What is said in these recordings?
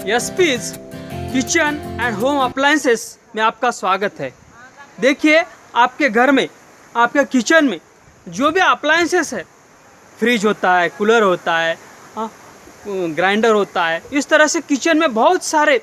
SPs kitchen and home appliances में आपका स्वागत है। देखिए, आपके घर में, आपके किचन में जो भी अप्लायंसेस है, फ्रिज होता है, कूलर होता है, ग्राइंडर होता है, इस तरह से किचन में बहुत सारे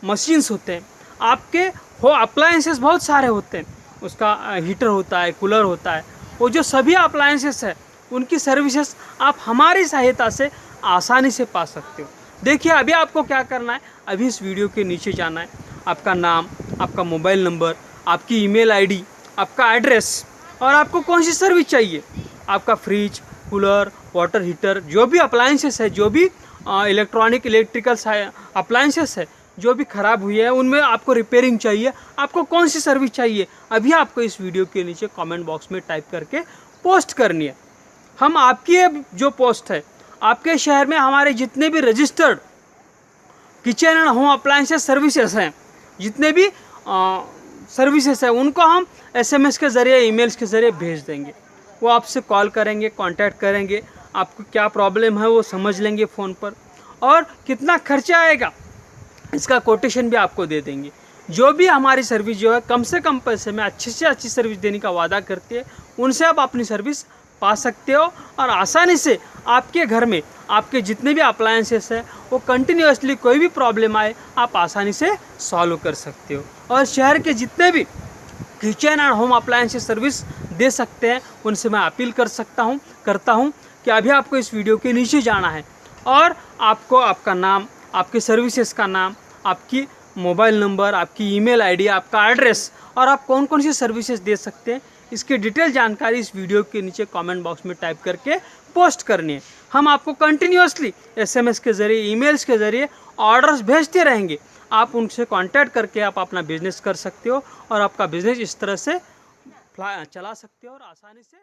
मशीन्स होते हैं। आपके हो अप्लायंसेस बहुत सारे होते हैं, उसका हीटर होता है, कूलर होता है। वो जो सभी अप्लायंसेस है, उनकी सर्विसेज आप हमारी सहायता से आसानी से पा सकते हो। देखिए, अभी आपको क्या करना है, अभी इस वीडियो के नीचे जाना है, आपका नाम, आपका मोबाइल नंबर, आपकी ईमेल आईडी, आपका एड्रेस और आपको कौन सी सर्विस चाहिए। आपका फ्रिज, कूलर, वाटर हीटर, जो भी अप्लायंसेस है, जो भी इलेक्ट्रिकल अप्लायंसेस है, जो भी ख़राब हुई है, उनमें आपको रिपेयरिंग चाहिए, आपको कौन सी सर्विस चाहिए, अभी आपको इस वीडियो के नीचे कमेंट बॉक्स में टाइप करके पोस्ट करनी है। हम आपकी जो पोस्ट है, आपके शहर में हमारे जितने भी registered kitchen and home appliances services हैं, जितने भी सर्विसेज हैं, उनको हम SMS के ज़रिए, ईमेल्स के ज़रिए भेज देंगे। वो आपसे कॉल करेंगे, कांटेक्ट करेंगे, आपको क्या प्रॉब्लम है वो समझ लेंगे फ़ोन पर, और कितना खर्चा आएगा इसका कोटेशन भी आपको दे देंगे। जो भी हमारी सर्विस जो है कम से कम पैसे में अच्छी से अच्छी सर्विस देने का वादा करती है, उनसे आप अपनी सर्विस पा सकते हो और आसानी से आपके घर में आपके जितने भी अप्लायंसेस हैं, वो कंटिन्यूसली कोई भी प्रॉब्लम आए आप आसानी से सॉल्व कर सकते हो। और शहर के जितने भी kitchen and home appliances service दे सकते हैं, उनसे मैं अपील करता हूँ कि अभी आपको इस वीडियो के नीचे जाना है और आपको आपका नाम, आपकी सर्विसेज का नाम, आपकी मोबाइल नंबर, आपकी ईमेल आईडी, आपका एड्रेस और आप कौन कौन सी सर्विसेज दे सकते हैं, इसकी डिटेल जानकारी इस वीडियो के नीचे कमेंट बॉक्स में टाइप करके पोस्ट करनी है। हम आपको कंटिन्यूसली SMS के ज़रिए, ईमेल्स के ज़रिए ऑर्डर्स भेजते रहेंगे। आप उनसे कांटेक्ट करके आप अपना बिजनेस कर सकते हो और आपका बिजनेस इस तरह से चला सकते हो और आसानी से